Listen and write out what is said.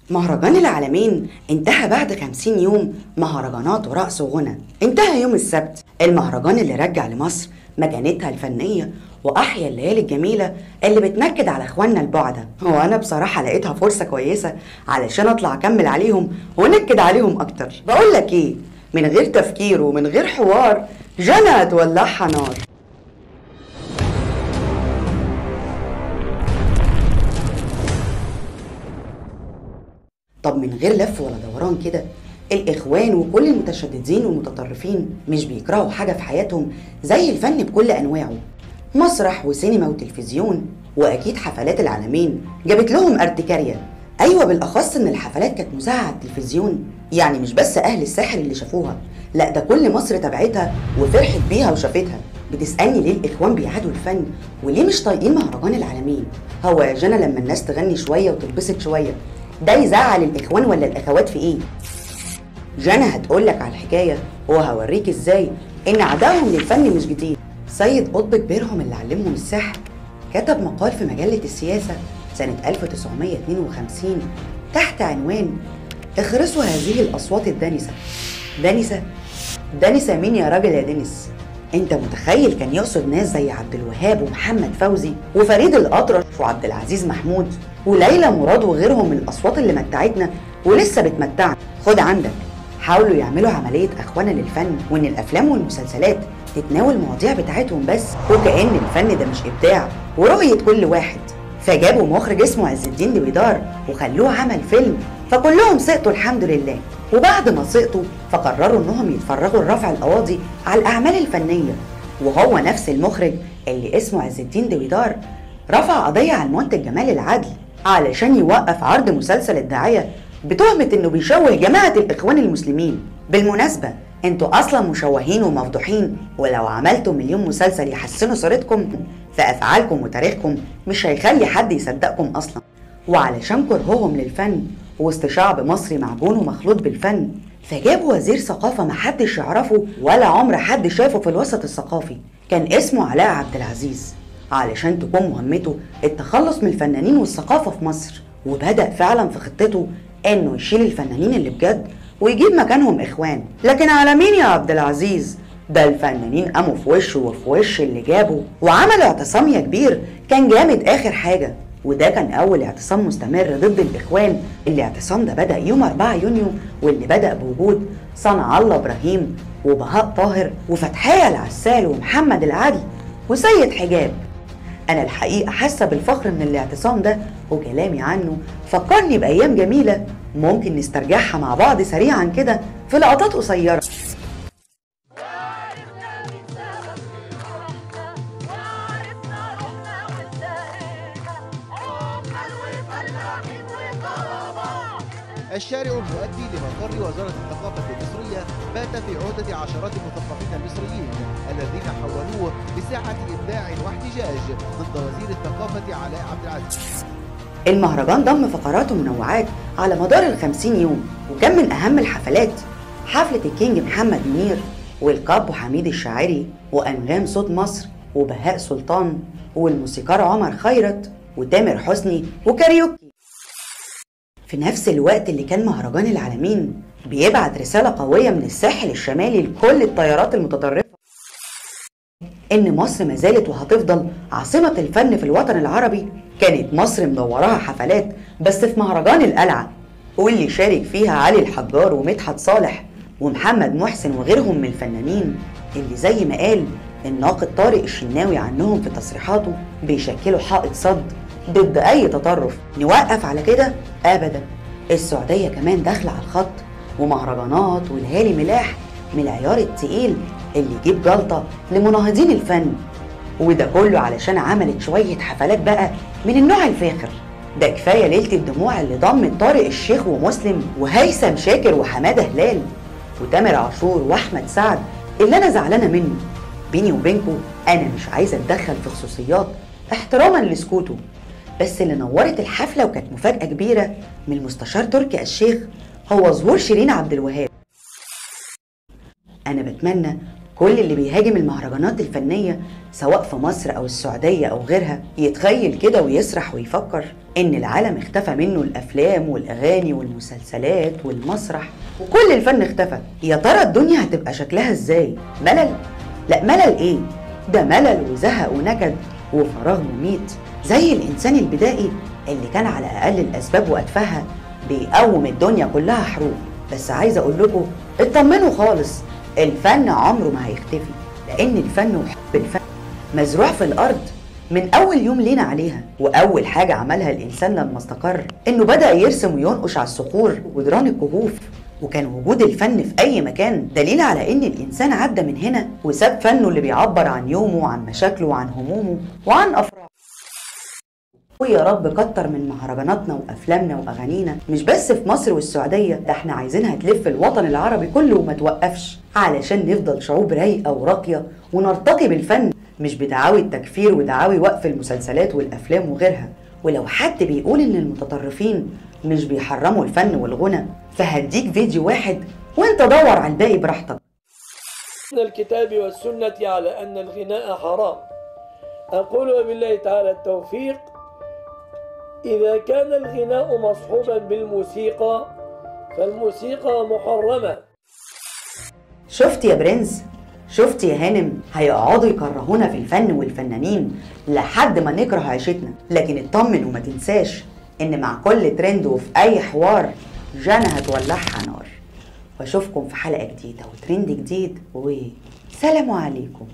مهرجان العالمين انتهى بعد 50 يوم مهرجانات ورقص وغنى. انتهى يوم السبت، المهرجان اللي رجع لمصر مكانتها الفنية وأحيا الليالي الجميلة اللي بتنكد على إخواننا البعدة. وأنا بصراحة لقيتها فرصة كويسة علشان أطلع أكمل عليهم ونكد عليهم أكتر. بقولك إيه، من غير تفكير ومن غير حوار جنى هتولعها نار. طب من غير لف ولا دوران كده، الإخوان وكل المتشددين والمتطرفين مش بيكرهوا حاجة في حياتهم زي الفن بكل أنواعه. مسرح وسينما وتلفزيون، وأكيد حفلات العالمين جابت لهم ارتكارية. أيوة، بالأخص إن الحفلات كانت مذاعة على التلفزيون، يعني مش بس أهل الساحل اللي شافوها، لا ده كل مصر تابعتها وفرحت بيها وشافتها. بتسألني ليه الإخوان بيعادوا الفن وليه مش طايقين مهرجان العالمين؟ هو يا جنى لما الناس تغني شوية وتتبسط شوية ده يزعل الإخوان ولا الأخوات في إيه؟ جنى هتقولك على الحكاية وهوريك إزاي إن عداهم للفن مش جديد. سيد قطب كبيرهم اللي علمهم السحر كتب مقال في مجلة السياسة سنة 1952 تحت عنوان اخرسوا هذه الأصوات الدنسة. دنسة؟ دنسة مين يا راجل يا دنس؟ انت متخيل كان يقصد ناس زي عبد الوهاب ومحمد فوزي وفريد الأطرش وعبد العزيز محمود وليلى مراد وغيرهم من الأصوات اللي متعتنا ولسه بتمتعنا. خد عندك، حاولوا يعملوا عملية أخوانة للفن، وإن الأفلام والمسلسلات تتناول المواضيع بتاعتهم بس، وكأن الفن ده مش إبداع ورؤية كل واحد. فجابوا مخرج اسمه عز الدين دويدار وخلوه عمل فيلم، فكلهم سقطوا الحمد لله. وبعد ما سقطوا فقرروا انهم يتفرغوا لرفع القواضي على الاعمال الفنيه. وهو نفس المخرج اللي اسمه عز الدين دويدار رفع قضيه على المنتج جمال العدل علشان يوقف عرض مسلسل الداعيه بتهمه انه بيشوه جماعه الاخوان المسلمين. بالمناسبه انتوا اصلا مشوهين ومفضوحين، ولو عملتوا مليون مسلسل يحسنوا صورتكم فافعالكم وتاريخكم مش هيخلي حد يصدقكم اصلا. وعلشان كرههم للفن وسط شعب مصري معجون ومخلوط بالفن، فجابوا وزير ثقافة محدش يعرفه ولا عمر حد شافه في الوسط الثقافي، كان اسمه علاء عبد العزيز، علشان تكون مهمته التخلص من الفنانين والثقافة في مصر. وبدأ فعلا في خطته انه يشيل الفنانين اللي بجد ويجيب مكانهم اخوان. لكن على مين يا عبد العزيز؟ ده الفنانين قاموا في وشه وفي وش اللي جابه وعملوا اعتصام يا كبير كان جامد اخر حاجة. وده كان أول اعتصام مستمر ضد الإخوان. الاعتصام ده بدأ يوم 4 يونيو، واللي بدأ بوجود صنع الله إبراهيم وبهاء طاهر وفتحية العسال ومحمد العدل وسيد حجاب. أنا الحقيقة حاسة بالفخر من الاعتصام ده، وكلامي عنه فكرني بأيام جميلة ممكن نسترجعها مع بعض سريعا كده في لقطات قصيرة. الشارع المؤدي لمقر وزارة الثقافة المصرية بات في عودة عشرات المثقفين المصريين الذين حولوه لساحة إبداع واحتجاج ضد وزير الثقافة علاء عبد العزيز. المهرجان ضم فقرات ومنوعات على مدار 50 يوم، وكان من أهم الحفلات حفلة الكينج محمد منير والكابو حميد الشاعري وأنغام صوت مصر وبهاء سلطان والموسيقار عمر خيرت وتامر حسني وكاريوكي. في نفس الوقت اللي كان مهرجان العالمين بيبعت رسالة قوية من الساحل الشمالي لكل التيارات المتطرفة إن مصر ما زالت وهتفضل عاصمة الفن في الوطن العربي. كانت مصر مدوراها حفلات بس في مهرجان القلعة، واللي شارك فيها علي الحجار ومدحت صالح ومحمد محسن وغيرهم من الفنانين اللي زي ما قال الناقد طارق الشناوي عنهم في تصريحاته بيشكلوا حائط صد ضد أي تطرف. نوقف على كده؟ أبدا. السعودية كمان داخلة على الخط، ومهرجانات وليالي ملاح من العيار التقيل اللي يجيب جلطة لمناهضين الفن. وده كله علشان عملت شوية حفلات بقى من النوع الفاخر. ده كفاية ليلة الدموع اللي ضمت طارق الشيخ ومسلم وهيثم شاكر وحمادة هلال وتامر عاشور وأحمد سعد اللي أنا زعلانة منه. بيني وبينكم أنا مش عايزة أتدخل في خصوصيات احتراما لسكوته، بس اللي نورت الحفلة وكانت مفاجأة كبيرة من المستشار تركي الشيخ هو ظهور شيرين عبد الوهاب. أنا بتمنى كل اللي بيهاجم المهرجانات الفنية سواء في مصر أو السعودية أو غيرها يتخيل كده ويسرح ويفكر إن العالم اختفى منه الأفلام والأغاني والمسلسلات والمسرح وكل الفن اختفى. يا ترى الدنيا هتبقى شكلها إزاي؟ ملل؟ لا ملل إيه؟ ده ملل وزهق ونكد وفراغ مميت، زي الإنسان البدائي اللي كان على أقل الأسباب وأتفهها بيقوم الدنيا كلها حروب. بس عايزة أقول لكم اطمنوا خالص، الفن عمره ما هيختفي، لأن الفن وحب الفن مزروع في الأرض من أول يوم لينا عليها. وأول حاجة عملها الإنسان لما استقر إنه بدأ يرسم وينقش على الصخور وجدران الكهوف، وكان وجود الفن في أي مكان دليل على إن الإنسان عدى من هنا وساب فنه اللي بيعبر عن يومه وعن مشاكله وعن همومه وعن أفراحه. ويا رب كتر من مهرجاناتنا وافلامنا واغانينا، مش بس في مصر والسعوديه، ده احنا عايزينها تلف الوطن العربي كله وما توقفش، علشان نفضل شعوب رايقه وراقيه ونرتقي بالفن، مش بدعاوي التكفير ودعاوي وقف المسلسلات والافلام وغيرها. ولو حد بيقول ان المتطرفين مش بيحرموا الفن والغنى، فهديك فيديو واحد وانت دور على الباقي براحتك. من الكتاب والسنة على أن الغناء حرام. أقول وبالله تعالى التوفيق. إذا كان الغناء مصحوبا بالموسيقى فالموسيقى محرمة. شفت يا برنس؟ شفت يا هانم؟ هيقعدوا يكرهونا في الفن والفنانين لحد ما نكره عيشتنا، لكن اطمن وما تنساش ان مع كل ترند وفي اي حوار جانا هتولعها نار. واشوفكم في حلقة جديدة وترند جديد وسلام عليكم.